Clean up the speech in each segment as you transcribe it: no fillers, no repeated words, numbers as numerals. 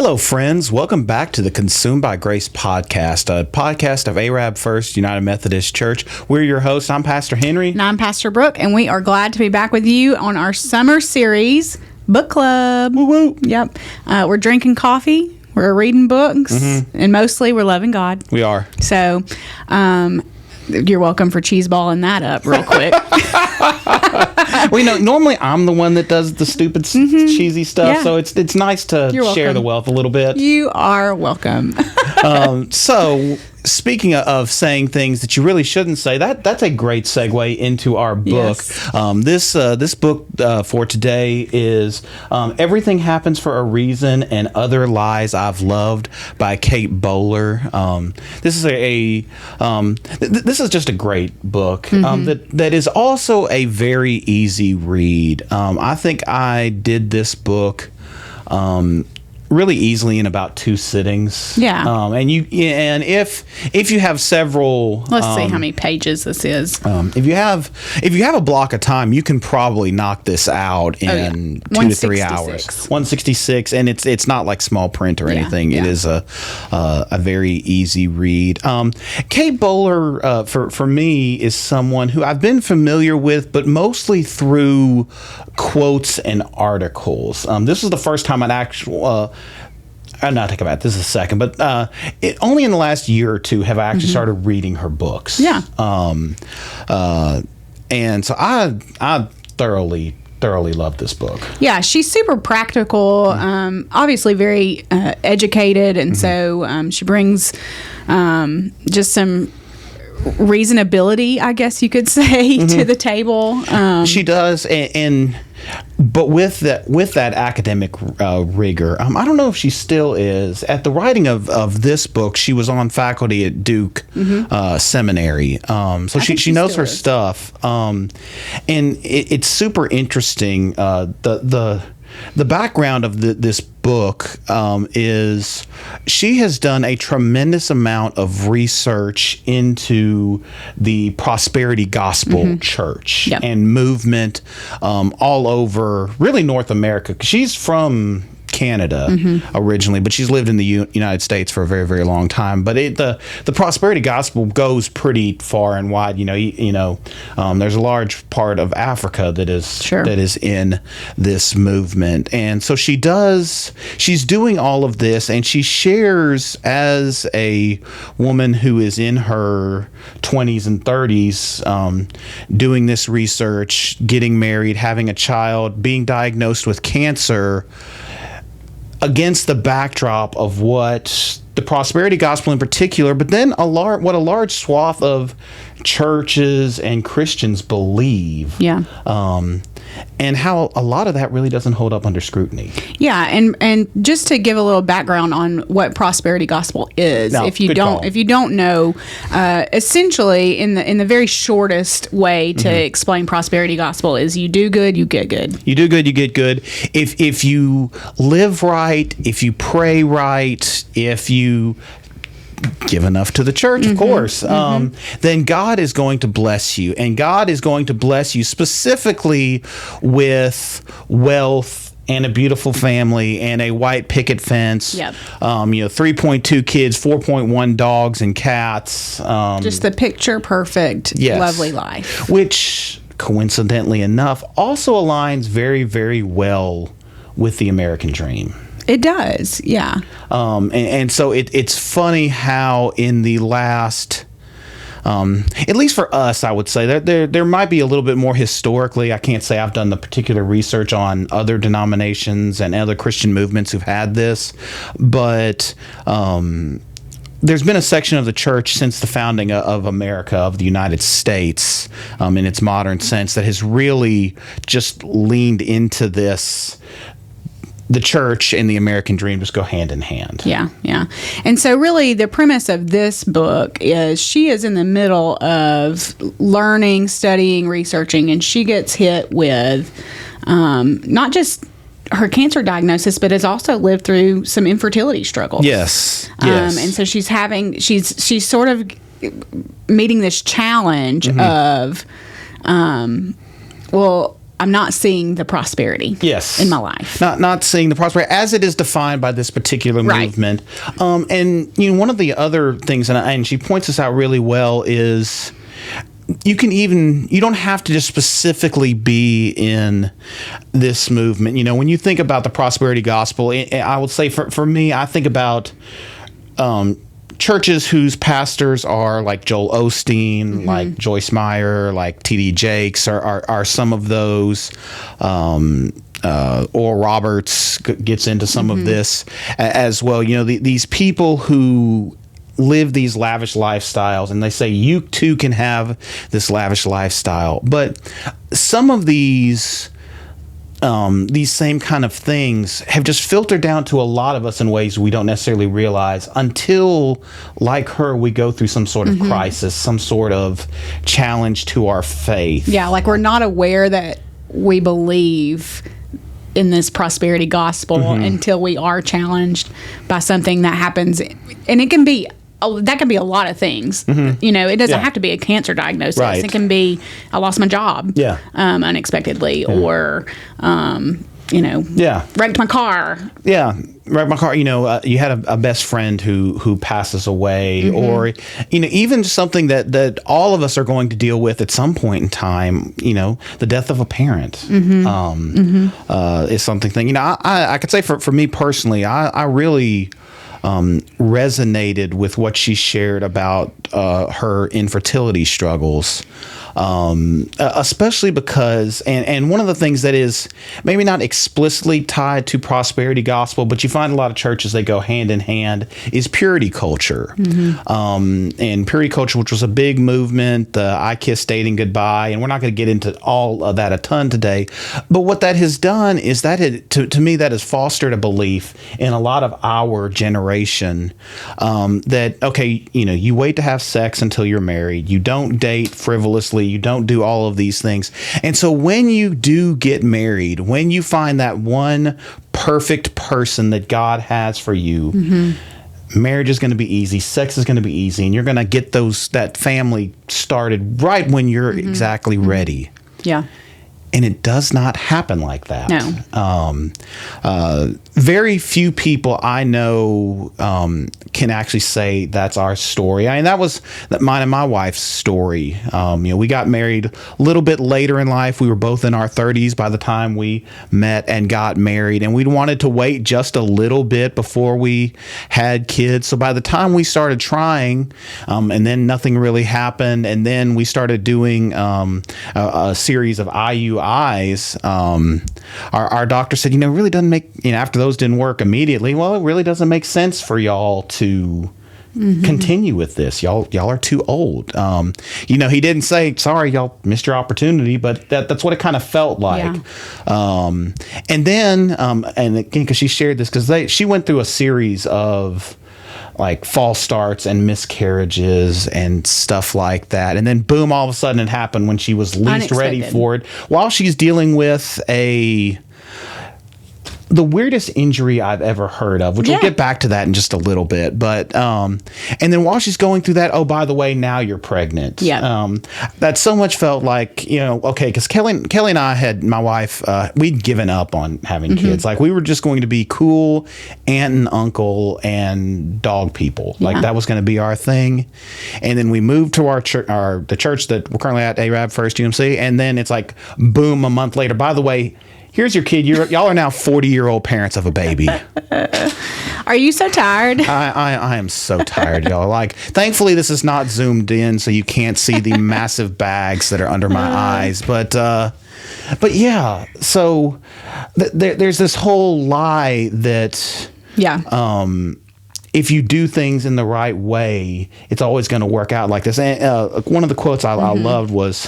Hello, friends. Welcome back to the Consumed by Grace podcast, a podcast of Arab First United Methodist Church. We're your hosts. I'm Pastor Henry. And I'm Pastor Brooke, and we are glad to be back with you on our summer series, Book Club. Woo woo. Yep. We're drinking coffee, we're reading books, and mostly we're loving God. We are. So, you're welcome for cheeseballing that up real quick. Well, normally I'm the one that does the stupid, cheesy stuff, so it's nice to share the wealth a little bit. You are welcome. So, speaking of saying things that you really shouldn't say, that's a great segue into our book. Yes. This book for today is Everything Happens for a Reason and Other Lies I've Loved by Kate Bowler. This is this is just a great book that is also a very easy read. I think I did this book really easily in about 2 sittings. Yeah. And if you have several, let's see how many pages this is. If you have a block of time, you can probably knock this out in 2 to 3 hours. 166, and it's not like small print or anything. Yeah. It is a very easy read. Kate Bowler, for me, is someone who I've been familiar with, but mostly through quotes and articles. This was the first time I'd actually. I'm not thinking about it. This is the second, but only in the last year or two have I actually started reading her books. Yeah. And so I thoroughly love this book. Yeah, she's super practical, obviously very educated, and so she brings just some reasonability, I guess you could say, to the table. She does, but with that academic rigor, I don't know if she still is. At the writing of this book, she was on faculty at Duke Seminary, so she knows her stuff, and it's super interesting. The background of this book is she has done a tremendous amount of research into the prosperity gospel church and movement all over really North America. She's from Canada originally, but she's lived in the United States for a very, very long time. But the prosperity gospel goes pretty far and wide. There's a large part of Africa that is in this movement, and so she's doing all of this, and she shares as a woman who is in her 20s and 30s, doing this research, getting married, having a child, being diagnosed with cancer, against the backdrop of what the prosperity gospel in particular, but then what a large swath of churches and Christians believe. Yeah. And how a lot of that really doesn't hold up under scrutiny. Yeah, and just to give a little background on what prosperity gospel is, if you don't know, essentially in the very shortest way to explain prosperity gospel is you do good, you get good. You do good, you get good. If you live right, if you pray right, if you give enough to the church, of course, then God is going to bless you. And God is going to bless you specifically with wealth and a beautiful family and a white picket fence. Yep. 3.2 kids, 4.1 dogs and cats. Just the picture perfect, lovely life. Which, coincidentally enough, also aligns very, very well with the American dream. It does, yeah. And so it's funny how in the last, at least for us, I would say there might be a little bit more historically. I can't say I've done the particular research on other denominations and other Christian movements who've had this, but there's been a section of the church since the founding of America, of the United States, in its modern sense, that has really just leaned into this. The church and the American dream just go hand in hand. Yeah, yeah. And so really the premise of this book is she is in the middle of learning, studying, researching, and she gets hit with not just her cancer diagnosis, but has also lived through some infertility struggles. Yes. And so she's sort of meeting this challenge of, I'm not seeing the prosperity yes. in my life. Not seeing the prosperity as it is defined by this particular movement. And one of the other things, and she points this out really well, is you don't have to just specifically be in this movement. When you think about the prosperity gospel, I would say for me, I think about churches whose pastors are like Joel Osteen, like Joyce Meyer, like T.D. Jakes are some of those. Oral Roberts gets into some of this as well. These people who live these lavish lifestyles, and they say you too can have this lavish lifestyle. But some of these same kind of things have just filtered down to a lot of us in ways we don't necessarily realize until, like her, we go through some sort of crisis, some sort of challenge to our faith. Yeah, like we're not aware that we believe in this prosperity gospel until we are challenged by something that happens. And it can be that can be a lot of things. It doesn't have to be a cancer diagnosis. Right. It can be I lost my job unexpectedly, or wrecked my car. Yeah, wrecked my car. You had a best friend who passes away, or even something that all of us are going to deal with at some point in time. The death of a parent is something. I could say for me personally, I really resonated with what she shared about her infertility struggles, especially because, and one of the things that is maybe not explicitly tied to prosperity gospel, but you find a lot of churches, they go hand in hand, is purity culture. And purity culture, which was a big movement, I Kissed Dating Goodbye, and we're not going to get into all of that a ton today, but what that has done is that to me, that has fostered a belief in a lot of our generation that, okay, you wait to have sex until you're married, you don't date frivolously, you don't do all of these things. And so when you do get married, when you find that one perfect person that God has for you, marriage is going to be easy, sex is going to be easy, and you're going to get that family started right when you're exactly ready. Yeah. And it does not happen like that. No. Very few people I know can actually say that's our story. That was mine and my wife's story. We got married a little bit later in life. We were both in our 30s by the time we met and got married. And we wanted to wait just a little bit before we had kids. So by the time we started trying, and then nothing really happened, and then we started doing a series of IUIs, our doctor said, it really doesn't make, after those didn't work immediately, well, it really doesn't make sense for y'all to continue with this. Y'all are too old. He didn't say, sorry, y'all missed your opportunity, but that's what it kind of felt like. And then, and again, because she shared this, because she went through a series of like false starts and miscarriages and stuff like that. And then boom, all of a sudden it happened when she was least ready for it, while she's dealing with the weirdest injury I've ever heard of, which we'll get back to that in just a little bit. But, and then while she's going through that, oh, by the way, now you're pregnant. That so much felt like, okay, because Kelly and I had, my wife, we'd given up on having kids. Like we were just going to be cool aunt and uncle and dog people. Like that was going to be our thing. And then we moved to our church, the church that we're currently at, ARAB First UMC. And then it's like, boom, a month later, by the way, here's your kid. Y'all are now 40-year-old parents of a baby. Are you so tired? I am so tired, y'all. Like, thankfully, this is not zoomed in, so you can't see the massive bags that are under my eyes. But yeah. So there's this whole lie that if you do things in the right way, it's always going to work out like this. And one of the quotes I loved was,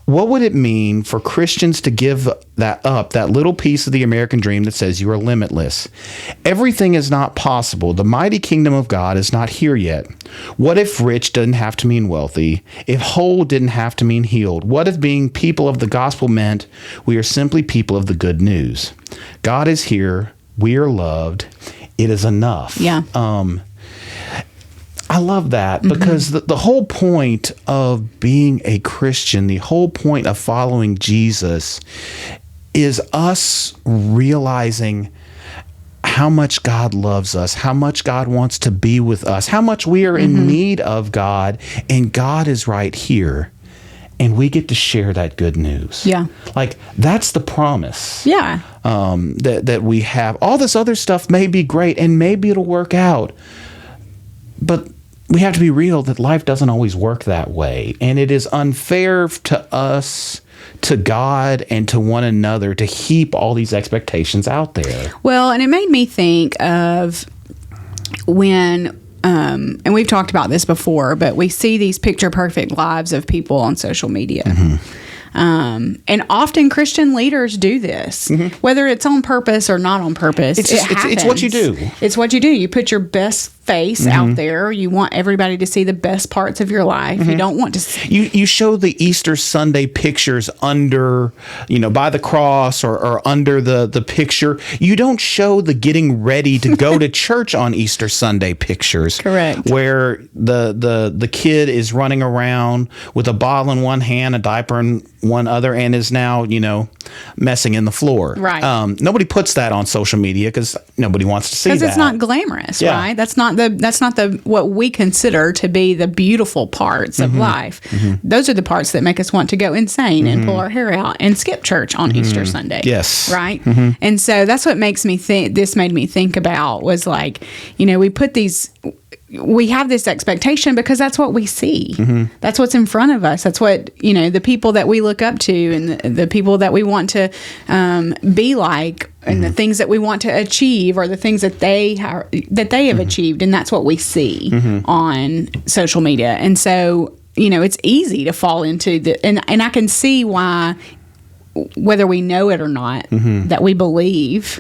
what would it mean for Christians to give that little piece of the American dream that says you are limitless? Everything is not possible. The mighty kingdom of God is not here yet. What if rich didn't have to mean wealthy? If whole didn't have to mean healed? What if being people of the gospel meant we are simply people of the good news? God is here. We are loved. It is enough. I love that because the whole point of being a Christian, the whole point of following Jesus is us realizing how much God loves us, how much God wants to be with us, how much we are in need of God, and God is right here. And we get to share that good news. Yeah. Like, that's the promise. Yeah. That we have. All this other stuff may be great, and maybe it'll work out. But we have to be real that life doesn't always work that way. And it is unfair to us, to God, and to one another to heap all these expectations out there. Well, and it made me think of when, and we've talked about this before, but we see these picture perfect lives of people on social media. And often Christian leaders do this, whether it's on purpose or not on purpose. It's what you do. It's what you do. You put your best face out there. You want everybody to see the best parts of your life. You don't want to see. You show the Easter Sunday pictures under, by the cross or under the picture. You don't show the getting ready to go to church on Easter Sunday pictures. Correct. Where the kid is running around with a bottle in one hand, a diaper in one other, and is now, messing in the floor. Right. Nobody puts that on social media because nobody wants to see that. Because it's not glamorous, right? That's not the what we consider to be the beautiful parts of life. Those are the parts that make us want to go insane and pull our hair out and skip church on Easter Sunday. Yes. Right? And so that's what makes me think, this made me think about was like, we have this expectation because that's what we see. That's what's in front of us. That's what, the people that we look up to and the people that we want to be like, and the things that we want to achieve are the things that they have achieved. And that's what we see on social media. And so, it's easy to fall into and I can see why, whether we know it or not, that we believe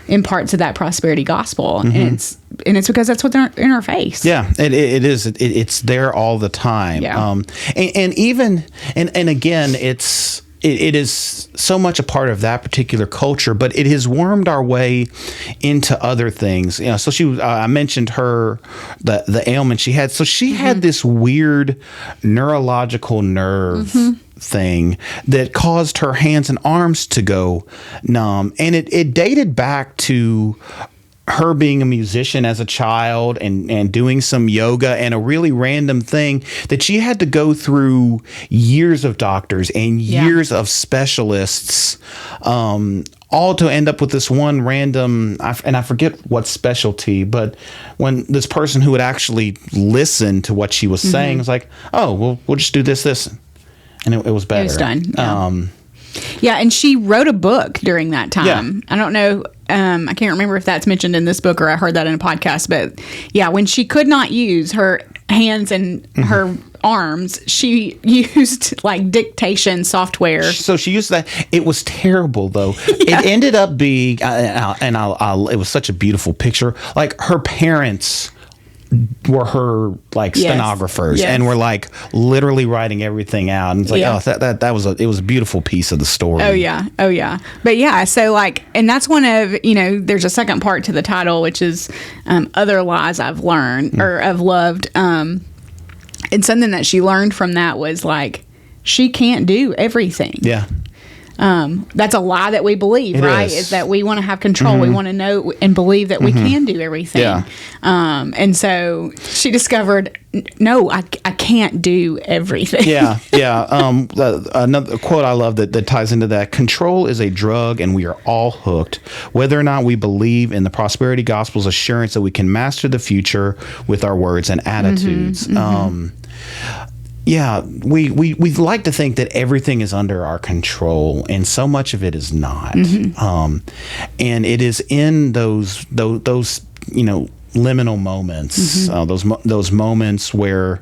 in parts of that prosperity gospel. And it's because that's what's in our face. Yeah, it is. It's there all the time. Yeah. And even, and again, it is so much a part of that particular culture, but it has wormed our way into other things. So she, I mentioned the ailment she had. So she had this weird neurological nerve thing that caused her hands and arms to go numb. And it dated back to her being a musician as a child and doing some yoga, and a really random thing that she had to go through years of doctors and years of specialists, all to end up with this one random, and I forget what specialty, but when this person who would actually listen to what she was saying was like, oh, well, we'll just do this. And it was better. It was done. Yeah. And she wrote a book during that time. Yeah. I don't know. I can't remember if that's mentioned in this book or I heard that in a podcast. But yeah, when she could not use her hands and her arms, she used like dictation software. So she used that. It was terrible, though. It ended up being, it was such a beautiful picture. Like, her parents were her stenographers and were like literally writing everything out, and it's like it was a beautiful piece of the story. Oh yeah. But yeah, so and that's one of, there's a second part to the title, which is Other Lies I've Learned or I've Loved, and something that she learned from that was she can't do everything. That's a lie that we believe, right? Is that we want to have control. We want to know and believe that we can do everything. And so she discovered, no, I can't do everything. Another quote I love that ties into that: control is a drug and we are all hooked. Whether or not we believe in the prosperity gospel's assurance that we can master the future with our words and attitudes. Yeah, we like to think that everything is under our control, and so much of it is not. And it is in those liminal moments, those moments where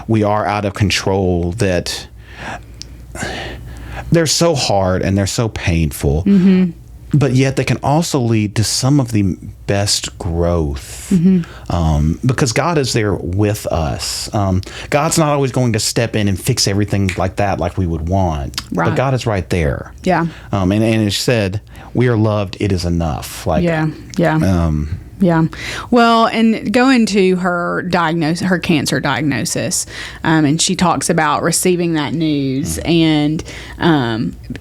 we are out of control, that they're so hard and they're so painful. But yet they can also lead to some of the best growth, because God is there with us. God's not always going to step in and fix everything like we would want, but God is right there. And it said, "We are loved; it is enough." Yeah. Well, and going to her cancer diagnosis, and she talks about receiving that news and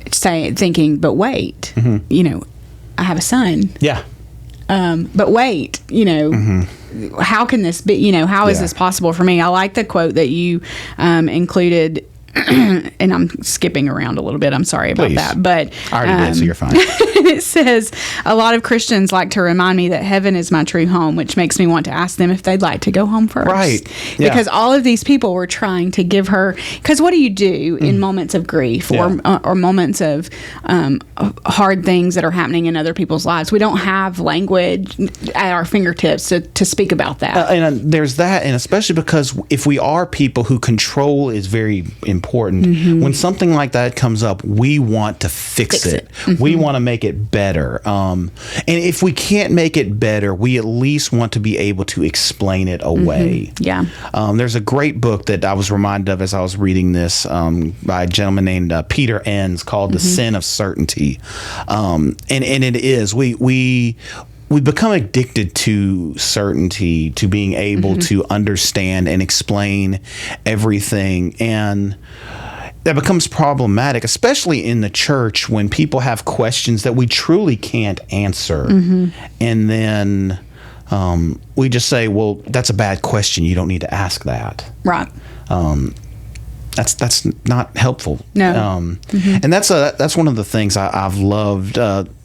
thinking, but wait, I have a son. Yeah. But wait, how can this be? How is this possible for me? I like the quote that you included. And I'm skipping around a little bit. I'm sorry about that. But I already did, so you're fine. It says, a lot of Christians like to remind me that heaven is my true home, which makes me want to ask them if they'd like to go home first. Right. Yeah. Because all of these people were trying to give her, because what do you do in moments of grief or moments of hard things that are happening in other people's lives? We don't have language at our fingertips to speak about that. And there's that, and especially because if we are people who control is very important, when something like that comes up, we want to fix it. We want to make it better. And if we can't make it better, we at least want to be able to explain it away. Yeah. There's a great book that I was reminded of as I was reading this by a gentleman named Peter Enns called The Sin of Certainty. And it is. We become addicted to certainty, to being able to understand and explain everything. And that becomes problematic, especially in the church when people have questions that we truly can't answer. And then we just say, well, that's a bad question. You don't need to ask that. Right. That's not helpful. No. And that's one of the things I've loved.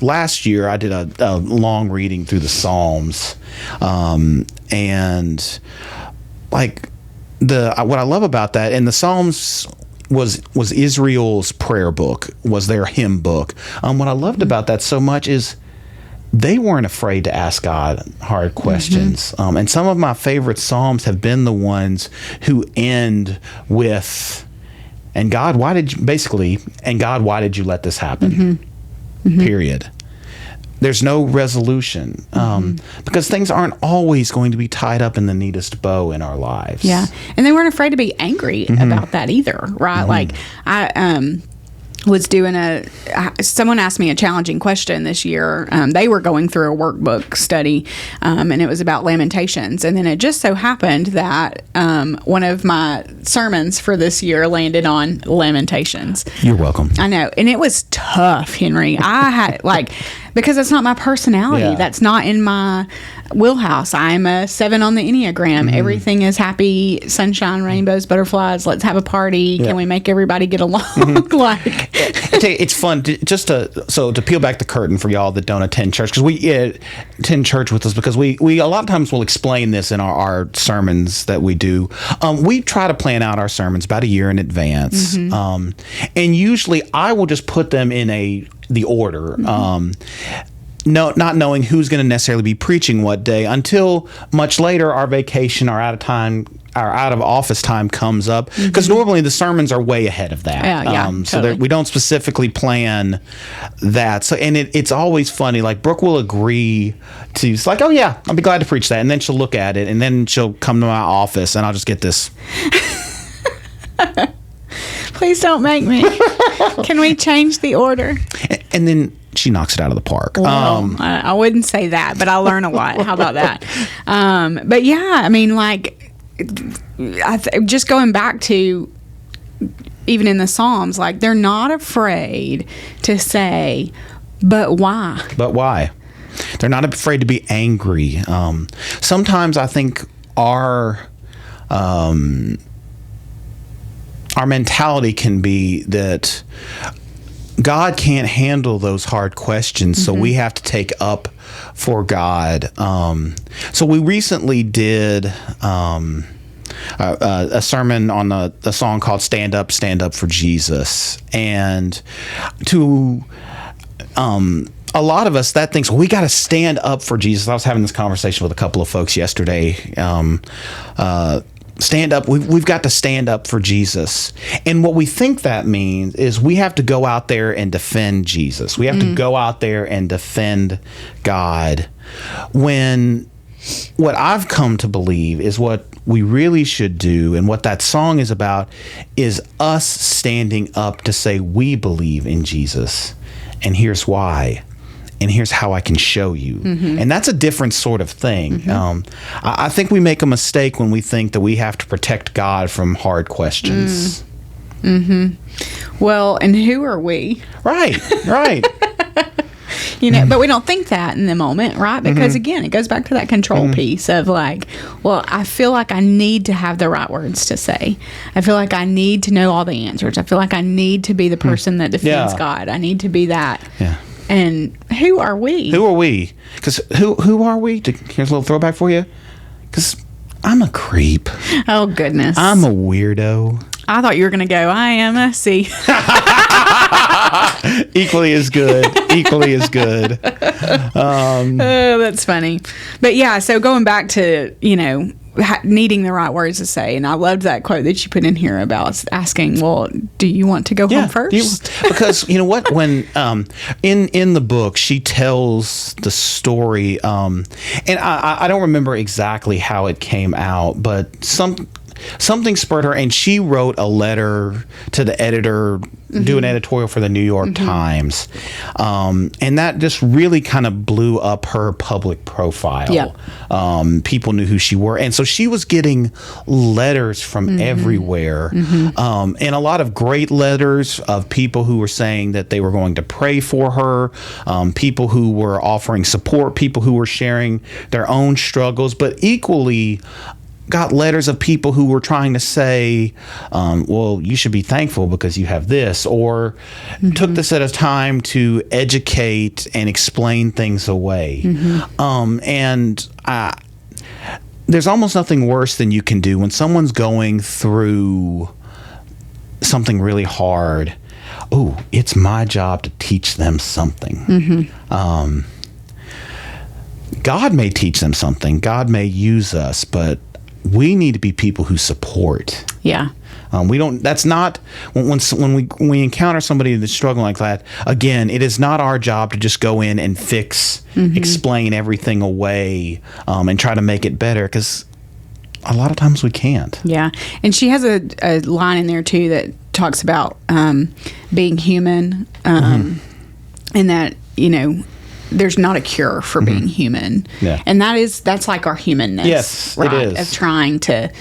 Last year, I did a long reading through the Psalms, and like what I love about that, and the Psalms was Israel's prayer book, was their hymn book. What I loved about that so much is they weren't afraid to ask God hard questions. And some of my favorite Psalms have been the ones who end with, and God, why did you let this happen? Period. There's no resolution, because things aren't always going to be tied up in the neatest bow in our lives. Yeah. And they weren't afraid to be angry about that either, right? Like I was doing someone asked me a challenging question this year. They were going through a workbook study, and it was about Lamentations. And then it just so happened that one of my sermons for this year landed on Lamentations. You're welcome. I know. And it was tough, Henry. I had because that's not my personality. Yeah. That's not in my wheelhouse. I'm a 7 on the Enneagram. Everything is happy, sunshine, rainbows, butterflies. Let's have a party. Can we make everybody get along? It's fun to peel back the curtain for y'all that don't attend church, because we attend church with us, because we a lot of times will explain this in our sermons that we do. We try to plan out our sermons about a year in advance, and usually I will just put them in the order. Not knowing who's going to necessarily be preaching what day until much later our vacation, our out of office time comes up, because normally the sermons are way ahead of that. Totally. So we don't specifically plan that. So, and it's always funny. Like Brooke will agree to, it's like, oh yeah, I'll be glad to preach that, and then she'll look at it, and then she'll come to my office, and I'll just get this. Please don't make me. Can we change the order? And then she knocks it out of the park. Well, I wouldn't say that, but I'll learn a lot. How about that? But yeah, I mean, like, just going back to even in the Psalms, like, they're not afraid to say, but why? But why? They're not afraid to be angry. Sometimes I think our mentality can be that God can't handle those hard questions, so we have to take up for God. So we recently did a sermon on a song called Stand Up for Jesus. And to a lot of us, that thinks, well, we got to stand up for Jesus. I was having this conversation with a couple of folks yesterday. Stand up. We've got to stand up for Jesus. And what we think that means is we have to go out there and defend Jesus. We have to go out there and defend God. When what I've come to believe is what we really should do, and what that song is about, is us standing up to say we believe in Jesus. And here's why. and here's how I can show you. And that's a different sort of thing. I think we make a mistake when we think that we have to protect God from hard questions. Well, and who are we? Right. But we don't think that in the moment, right? Because again, it goes back to that control piece of like, well, I feel like I need to have the right words to say. I feel like I need to know all the answers. I feel like I need to be the person that defends God. I need to be that. Yeah. And who are we? Who are we? Because who are we? Here's a little throwback for you. Because I'm a creep. Oh, goodness. I'm a weirdo. I thought you were going to go, I am a C. Equally as good. Oh, that's funny. But yeah, so going back to, needing the right words to say. And I loved that quote that you put in here about asking, well, do you want to go home first? Because you know what, when in the book she tells the story, and I don't remember exactly how it came out, but something spurred her, and she wrote a letter to the editor, do an editorial for the New York Times, and that just really kind of blew up her public profile. People knew who she were, and so she was getting letters from everywhere, and a lot of great letters of people who were saying that they were going to pray for her, people who were offering support, people who were sharing their own struggles, but equally got letters of people who were trying to say, well, you should be thankful because you have this, or took this at a time to educate and explain things away. And there's almost nothing worse than you can do when someone's going through something really hard. Oh, it's my job to teach them something. God may teach them something. God may use us, but we need to be people who support. Yeah. We don't. That's not when we encounter somebody that's struggling like that. Again, it is not our job to just go in and fix, explain everything away, and try to make it better. Because a lot of times we can't. Yeah, and she has a line in there too that talks about being human, and that there's not a cure for being human. Yeah. And that's like our humanness. Yes, right? it is. Of trying to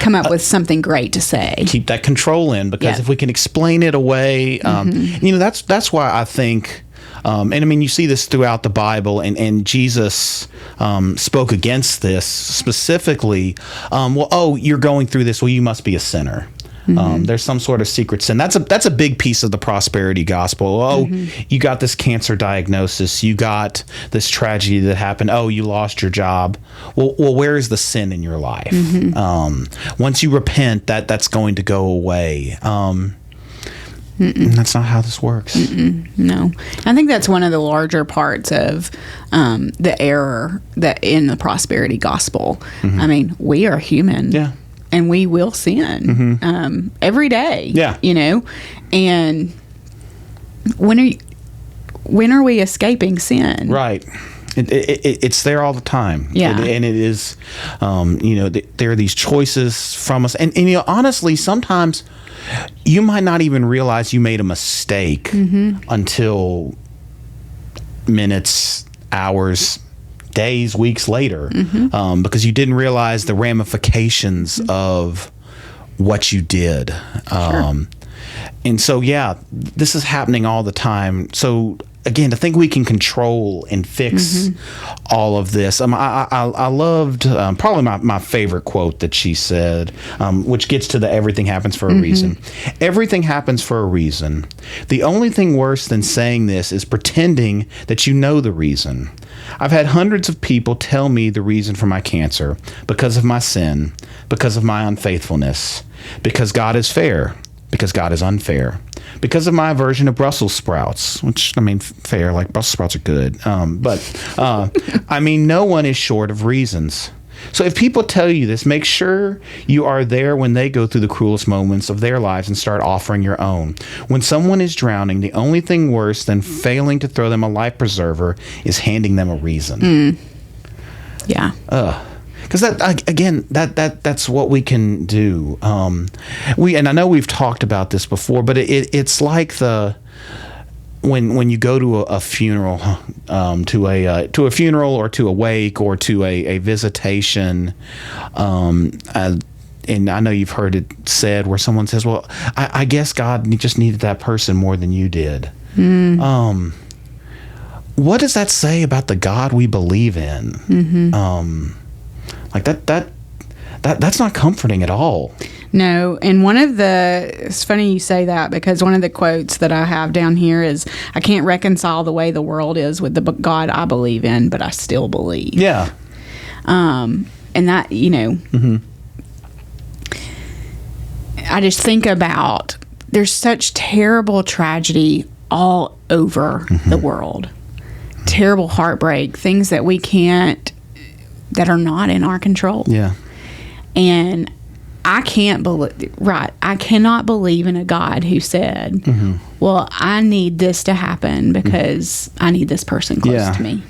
come up with something great to say. Keep that control in, because if we can explain it away, that's why I think, and I mean, you see this throughout the Bible, and Jesus spoke against this specifically. You're going through this. Well, you must be a sinner. There's some sort of secret sin. That's a big piece of the prosperity gospel. You got this cancer diagnosis. You got this tragedy that happened. Oh, you lost your job. Well, where is the sin in your life? Once you repent, that's going to go away. And that's not how this works. No. I think that's one of the larger parts of the error that in the prosperity gospel. I mean, we are human. Yeah. And we will sin every day. Yeah. And when are we escaping sin? Right. It's there all the time. Yeah. And it is, there are these choices from us. And honestly, sometimes you might not even realize you made a mistake until minutes, hours, days, weeks later, because you didn't realize the ramifications of what you did. And so, this is happening all the time. So again, to think we can control and fix all of this. I loved probably my favorite quote that she said, which gets to the everything happens for a reason. Everything happens for a reason. The only thing worse than saying this is pretending that you know the reason. I've had hundreds of people tell me the reason for my cancer, because of my sin, because of my unfaithfulness, because God is fair, because God is unfair, because of my aversion to Brussels sprouts, which, I mean, fair, like Brussels sprouts are good. But I mean, no one is short of reasons. So if people tell you this, make sure you are there when they go through the cruelest moments of their lives and start offering your own. When someone is drowning, the only thing worse than failing to throw them a life preserver is handing them a reason. Yeah. Because that's what we can do. And I know we've talked about this before, but it's like when you go to a funeral, to a funeral or to a wake or to a visitation, and I know you've heard it said where someone says, "Well, I guess God just needed that person more than you did." What does that say about the God we believe in? Like that's not comforting at all. No, and it's funny you say that, because one of the quotes that I have down here is, "I can't reconcile the way the world is with the God I believe in, but I still believe." Yeah. And that, I just think about, there's such terrible tragedy all over the world. Terrible heartbreak, things that that are not in our control. Yeah. And I cannot believe in a God who said, well, I need this to happen because I need this person close to me.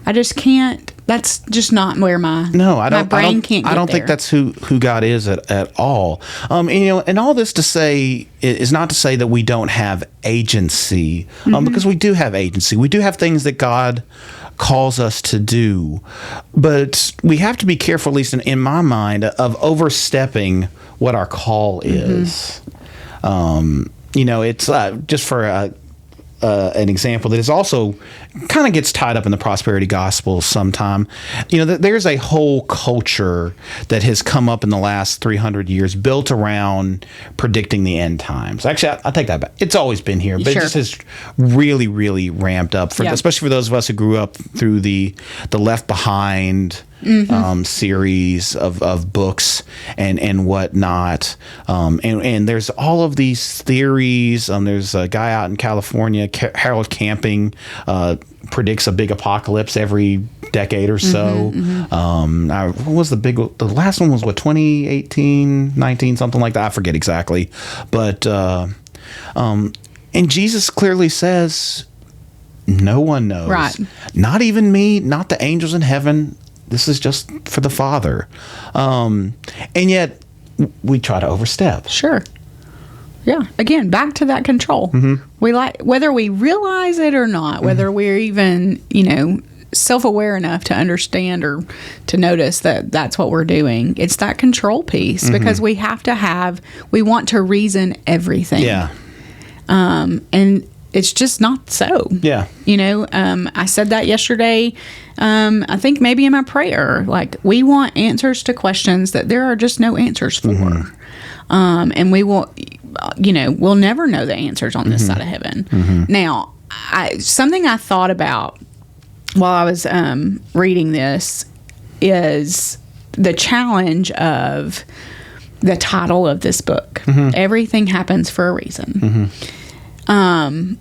I just can't. That's just not where my brain can't get I don't there. think that's who God is at all. And all this to say is not to say that we don't have agency, because we do have agency. We do have things that God calls us to do, but we have to be careful, at least in my mind, of overstepping what our call is. It's just for an example that is also kind of gets tied up in the prosperity gospel sometime. There's a whole culture that has come up in the last 300 years built around predicting the end times. Actually, I take that back. It's always been here, but it just has really, really ramped up, especially for those of us who grew up through the Left Behind series of books and whatnot. And there's all of these theories. There's a guy out in California, Harold Camping, predicts a big apocalypse every decade or so. What was the last one was 2018, 19, something like that. I forget exactly. But, and Jesus clearly says, no one knows. Right. Not even me, not the angels in heaven. This is just for the Father. And yet we try to overstep. Sure. Yeah. Again, back to that control. We whether we realize it or not, whether we're even, self-aware enough to understand or to notice that that's what we're doing. It's that control piece, because we want to reason everything. Yeah. And it's just not so. Yeah. I said that yesterday. I think maybe in my prayer, like, we want answers to questions that there are just no answers for. And we will, we'll never know the answers on this side of heaven. Now, something I thought about while I was reading this is the challenge of the title of this book. Everything happens for a reason. I'm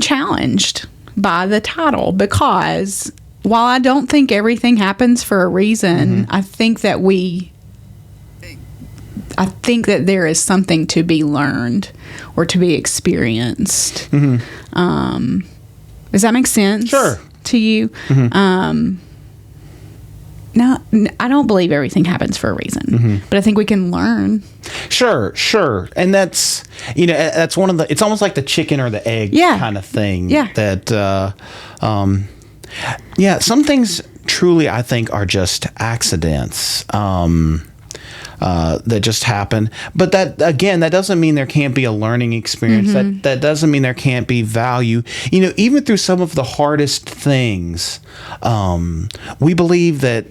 challenged by the title, because while I don't think everything happens for a reason, I think that there is something to be learned or to be experienced. Does that make sense? Sure. To you? No, I don't believe everything happens for a reason, but I think we can learn. Sure. And that's, that's one of it's almost like the chicken or the egg kind of thing. Yeah. That, some things truly, I think, are just accidents, that just happen. But that doesn't mean there can't be a learning experience. That doesn't mean there can't be value. Even through some of the hardest things, we believe that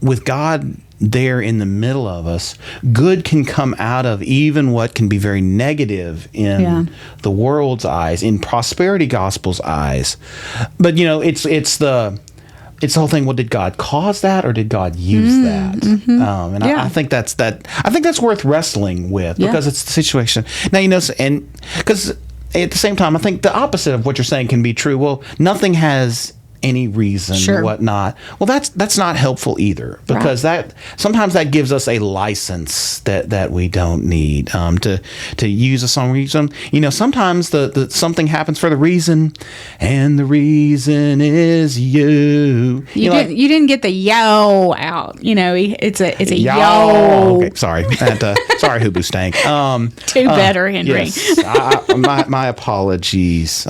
with God there in the middle of us, good can come out of even what can be very negative in the world's eyes, in prosperity gospel's eyes. But it's the whole thing. Well, did God cause that, or did God use that? I think that's I think that's worth wrestling with, because it's the situation. Now, and because at the same time, I think the opposite of what you're saying can be true. Well, nothing has any reason, Sure. whatnot. Well, that's not helpful either, because that sometimes that gives us a license that we don't need to use a song. Sometimes the something happens for the reason, and the reason is you. You didn't get the yo out. It's a yo. Okay, sorry. Sorry, Hubu Stank. Do better, Henry. Yes, my apologies.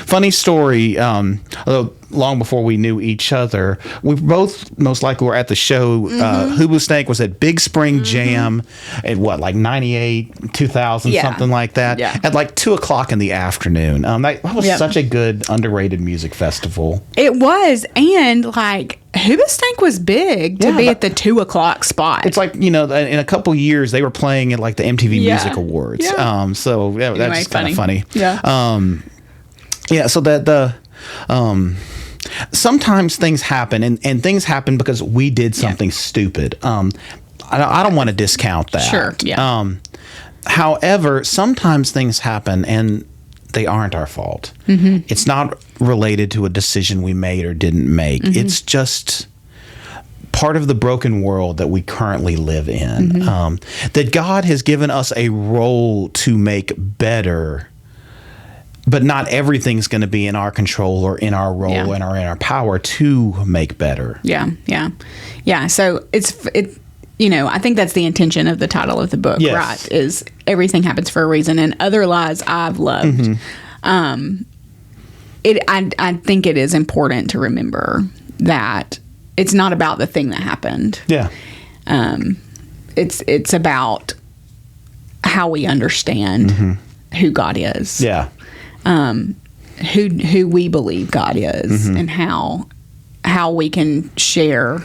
Funny story. Although long before we knew each other, we both most likely were at the show. Hubu Stank was at Big Spring Jam at like 98, 2000, something like that. Yeah. At like 2:00 in the afternoon. That was such a good underrated music festival. It was, and like Hubu Stank was big to be at the 2:00 spot. It's like, in a couple years they were playing at like the MTV Music Awards. Yeah. That's just kind of funny. Yeah. So that sometimes things happen, and things happen because we did something stupid. I don't want to discount that. Sure. Yeah. However, sometimes things happen and they aren't our fault. Mm-hmm. It's not related to a decision we made or didn't make. Mm-hmm. It's just part of the broken world that we currently live in. Mm-hmm. That God has given us a role to make better, but not everything's going to be in our control or in our role and or in our power to make better. Yeah. So I think that's the intention of the title of the book, right? Is everything happens for a reason, and Other Lies I've Loved. Mm-hmm. I think it is important to remember that it's not about the thing that happened. Yeah. It's about how we understand who God is. Yeah. Who we believe God is, and how we can share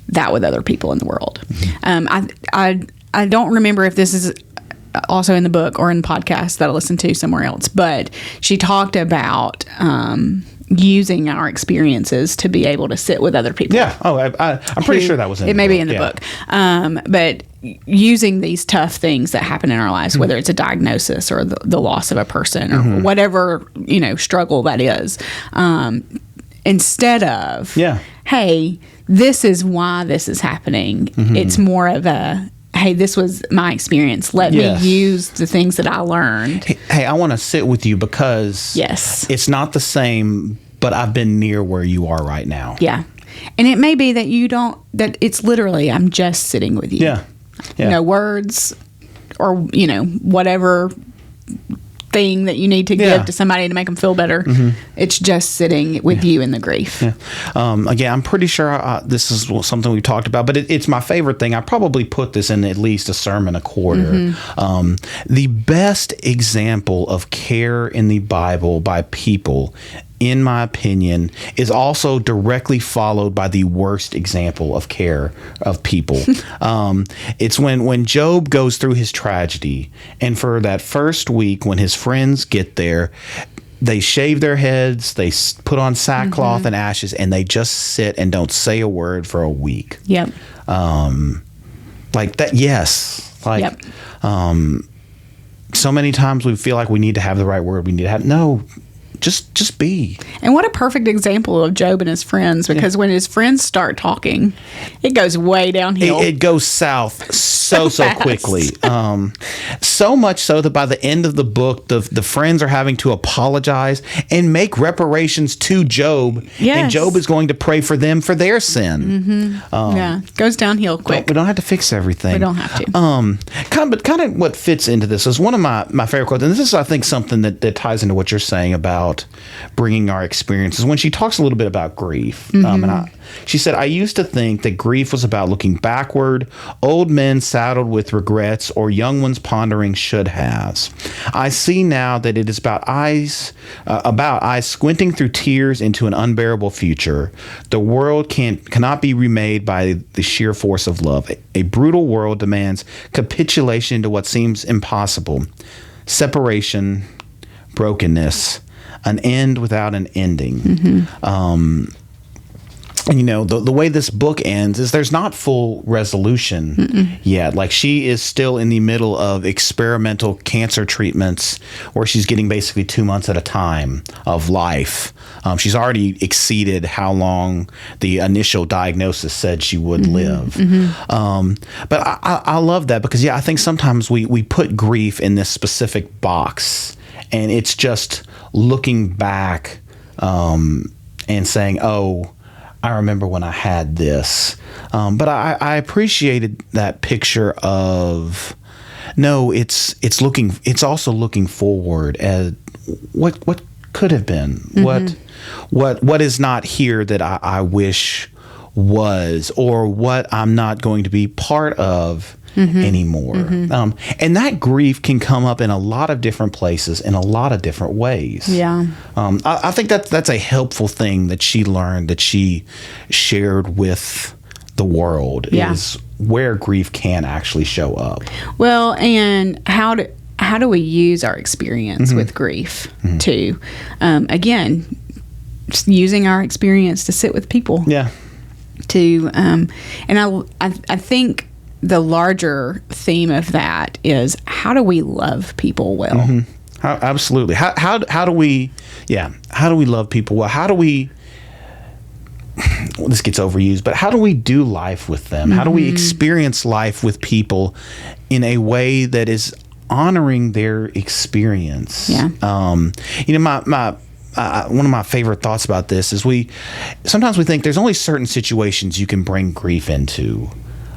that with other people in the world. I don't remember if this is also in the book or in the podcast that I listened to somewhere else, but she talked about using our experiences to be able to sit with other people. Yeah. Oh, I'm pretty sure that was in the book. It may be in the book. But using these tough things that happen in our lives, whether it's a diagnosis or the loss of a person or whatever, struggle that is, instead of, hey, this is why this is happening. It's more of a, hey, this was my experience. Let me use the things that I learned. Hey, I want to sit with you because it's not the same, but I've been near where you are right now. Yeah. And it may be that that it's literally, I'm just sitting with you. Yeah. No words or, whatever thing that you need to give to somebody to make them feel better. It's just sitting with you in the grief. Again, I'm pretty sure this is something we've talked about, but it's my favorite thing. I probably put this in at least a sermon a quarter. The best example of care in the Bible by people, in my opinion, is also directly followed by the worst example of care of people. It's when Job goes through his tragedy, and for that first week when his friends get there, they shave their heads, they put on sackcloth and ashes, and they just sit and don't say a word for a week. Yep. Like that, yes. Like, so many times we feel like we need to have the right word. We need to have, no, just be. And what a perfect example of Job and his friends, because when his friends start talking, it goes way downhill. It goes south so quickly. So much so that by the end of the book, the friends are having to apologize and make reparations to Job. Yes. And Job is going to pray for them for their sin. It goes downhill quick. We don't have to fix everything. We don't have to. Kind of what fits into this is one of my favorite quotes, and this is, I think, something that ties into what you're saying about bringing our experiences. When she talks a little bit about grief, she said, "I used to think that grief was about looking backward, old men saddled with regrets, or young ones pondering should-haves. I see now that it is about eyes squinting through tears into an unbearable future. The world cannot be remade by the sheer force of love. A brutal world demands capitulation into what seems impossible. Separation, brokenness, an end without an ending." the way this book ends is there's not full resolution yet. Like, she is still in the middle of experimental cancer treatments where she's getting basically 2 months at a time of life. She's already exceeded how long the initial diagnosis said she would live. But I love that because, I think sometimes we put grief in this specific box, and it's just looking back and saying, oh, I remember when I had this. But I appreciated that picture of, no, it's also looking forward at what could have been, what is not here that I wish was, or what I'm not going to be part of anymore. And that grief can come up in a lot of different places in a lot of different ways. Yeah. I think that's a helpful thing that she learned, that she shared with the world, is where grief can actually show up. Well, and how do we use our experience with grief too? Again, just using our experience to sit with people. Yeah. And I think the larger theme of that is, how do we love people well? Absolutely. How do we love people well? How do we, this gets overused, but how do we do life with them? How do we experience life with people in a way that is honoring their experience? Yeah. My one of my favorite thoughts about this is sometimes we think there's only certain situations you can bring grief into.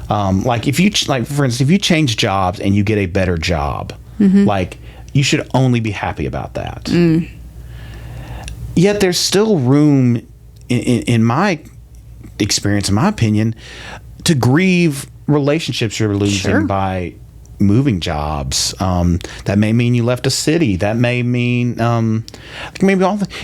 For instance, if you change jobs and you get a better job, like, you should only be happy about that. Yet there's still room, in my experience, in my opinion, to grieve relationships you're losing by moving jobs. That may mean you left a city. That may mean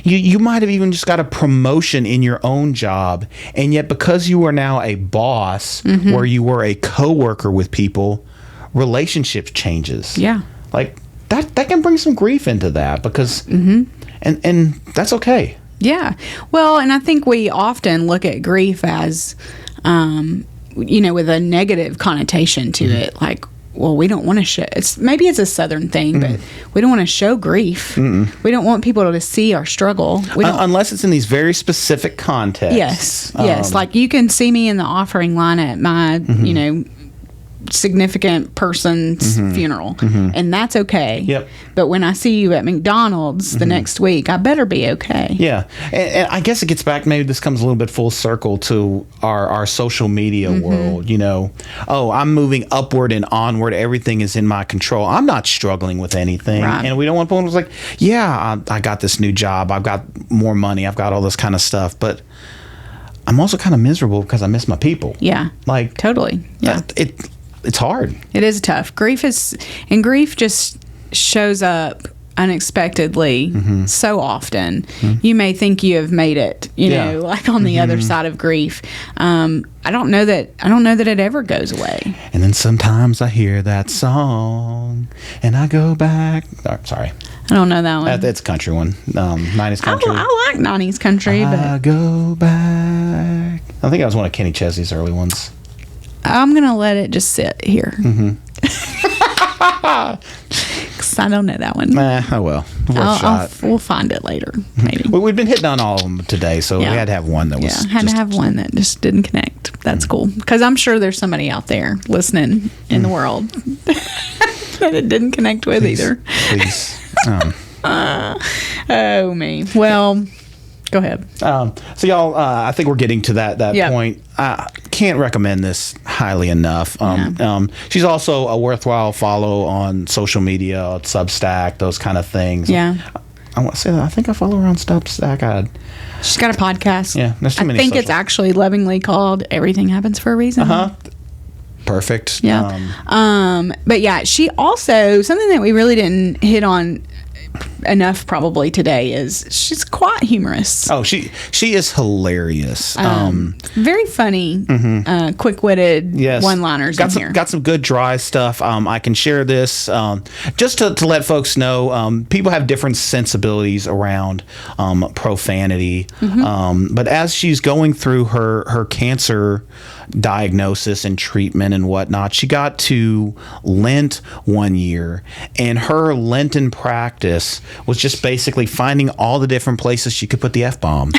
you might have even just got a promotion in your own job, and yet because you are now a boss where you were a coworker with people, relationship changes. Yeah, like that can bring some grief into that, because and that's okay. Yeah. Well, and I think we often look at grief as with a negative connotation to it, like, well, we don't want to show. Maybe it's a Southern thing, but we don't want to show grief. We don't want people to see our struggle. Unless it's in these very specific contexts. Yes. Like, you can see me in the offering line at my, significant person's funeral, and that's okay. Yep. But when I see you at McDonald's the next week, I better be okay. Yeah. And I guess it gets back, maybe this comes a little bit full circle to our social media world. I'm moving upward and onward. Everything is in my control. I'm not struggling with anything. Right. And we don't want people to like, I got this new job. I've got more money. I've got all this kind of stuff. But I'm also kind of miserable because I miss my people. Yeah. Like, totally. Yeah. It's hard. It is tough. Grief just shows up unexpectedly so often. You may think you have made it, like on the other side of grief. I don't know that it ever goes away. And then sometimes I hear that song and I go back. Oh, sorry. I don't know that one. That's a country one. 90s country. I like 90s country, but I go back. I think that was one of Kenny Chesney's early ones. I'm going to let it just sit here. Because I don't know that one. Oh well. We'll find it later, maybe. Well, we've been hitting on all of them today, so we had to have one that was. Yeah, had to have one that just didn't connect. That's cool. Because I'm sure there's somebody out there listening in the world that it didn't connect with either. Please. Oh, me. Well, go ahead. So y'all, I think we're getting to that point. I can't recommend this highly enough. She's also a worthwhile follow on social media, Substack, those kind of things. Yeah. I want to say that I think I follow her on Substack. She's got a podcast. Yeah, there's too many. I think it's actually lovingly called "Everything Happens for a Reason." Perfect. Yeah. But yeah, she also, something that we really didn't hit on enough probably today is she's quite humorous. Oh, she is hilarious. Very funny, quick-witted Yes. one-liners in here. Got some good dry stuff. I can share this just to let folks know. People have different sensibilities around profanity, but as she's going through her cancer diagnosis and treatment and whatnot, she got to Lent one year, and her Lenten practice was just basically finding all the different places she could put the F-bomb.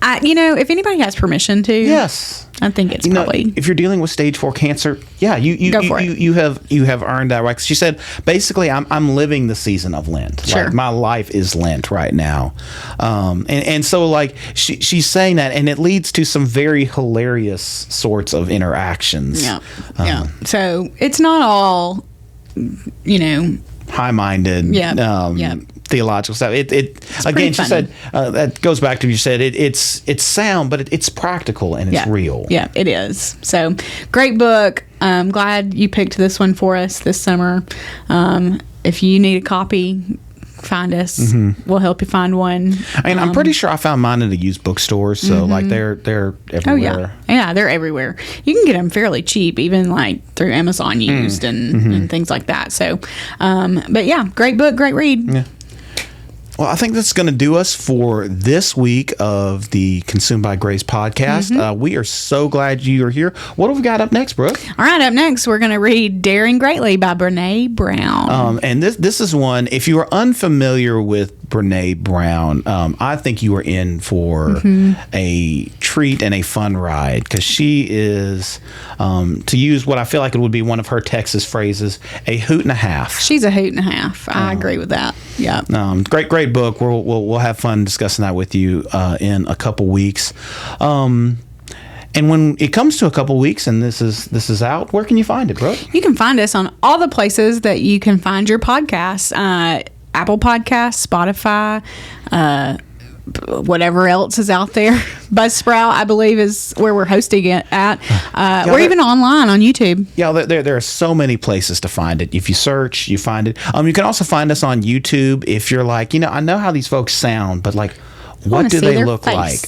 If anybody has permission to, Yes. I think it's probably. If you're dealing with stage 4 cancer, yeah, you Go for it. You have earned that right. She said, basically, I'm living the season of Lent. Sure. Like, my life is Lent right now, and so like she's saying that, and it leads to some very hilarious sorts of interactions. Yeah, yeah. So it's not all, high-minded. Yeah. Theological stuff. It again, she said that goes back to what you said. It's sound, but it's practical and it's real. Yeah, it is. So great book. I'm glad you picked this one for us this summer. If you need a copy, find us. We'll help you find one. And I'm pretty sure I found mine in the used bookstores. So like they're everywhere. Oh yeah, they're everywhere. You can get them fairly cheap, even like through Amazon used and things like that. So, but yeah, great book, great read. Yeah. Well, I think that's going to do us for this week of the Consumed by Grace podcast. We are so glad you are here. What have we got up next, Brooke? All right, up next, we're going to read Daring Greatly by Brené Brown. And this is one, if you are unfamiliar with Brené Brown, I think you are in for a treat and a fun ride, because she is, to use what I feel like it would be one of her Texas phrases, a hoot and a half. She's a hoot and a half. I agree with that. Yeah. Great book. We'll have fun discussing that with you in a couple weeks. And when it comes to a couple weeks and this is out, where can you find it, bro? You can find us on all the places that you can find your podcasts. Apple Podcasts, Spotify, whatever else is out there. Buzzsprout, I believe, is where we're hosting it at. We're even online on YouTube. Yeah, there are so many places to find it. If you search, you find it. You can also find us on YouTube if you're like, I know how these folks sound, but like, what do they look like?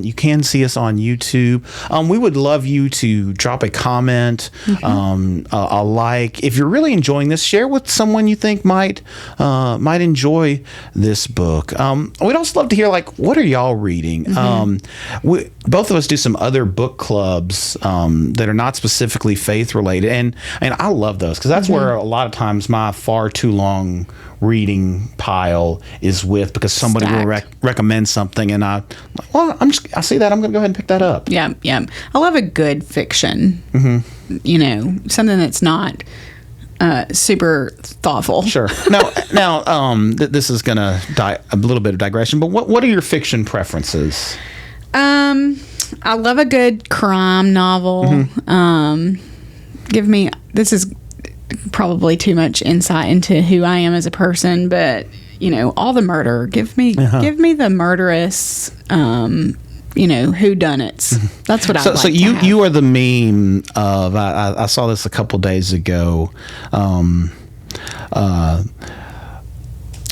You can see us on YouTube. We would love you to drop a comment, a like. If you're really enjoying this, share with someone you think might enjoy this book. We'd also love to hear, like, what are y'all reading? Both of us do some other book clubs that are not specifically faith related, and I love those, because that's where a lot of times my far too long reading pile is with, because somebody will recommend something and I see that, I'm going to go ahead and pick that up. Yeah. I love a good fiction. Something that's not super thoughtful. Sure. Now, this is going to a little bit of digression, but what are your fiction preferences? I love a good crime novel. This is probably too much insight into who I am as a person, but all the murder. Give me the murderous, whodunits. That's what I like. So you are the meme of. I saw this a couple days ago.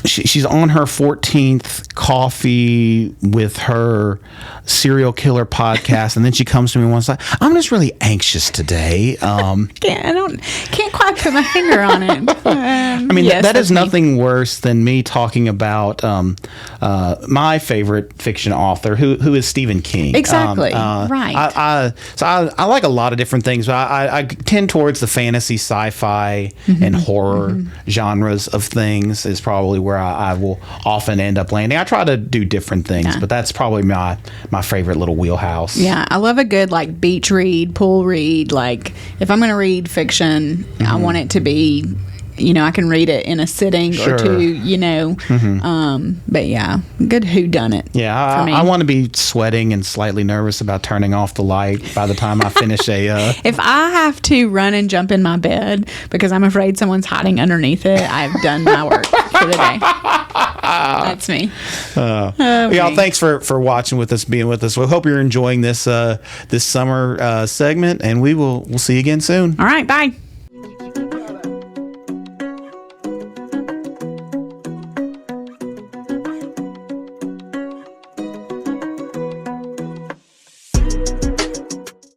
She's on her 14th coffee with her serial killer podcast, and then she comes to me once like, I'm just really anxious today. Can't quite put my finger on it. That is nothing worse than me talking about my favorite fiction author, who is Stephen King. Exactly. Right. I like a lot of different things, but I tend towards the fantasy, sci-fi, and horror genres of things is probably where I will often end up landing. I try to do different things, but that's probably my favorite little wheelhouse. Yeah, I love a good like beach read, pool read. Like if I'm going to read fiction, I want it to be, I can read it in a sitting or two, but yeah, good whodunit. Yeah, I want to be sweating and slightly nervous about turning off the light by the time I finish If I have to run and jump in my bed because I'm afraid someone's hiding underneath it, I've done my work for the day. That's me. Y'all, thanks for watching with us, being with us. We hope you're enjoying this summer segment, and we'll see you again soon. All right, bye.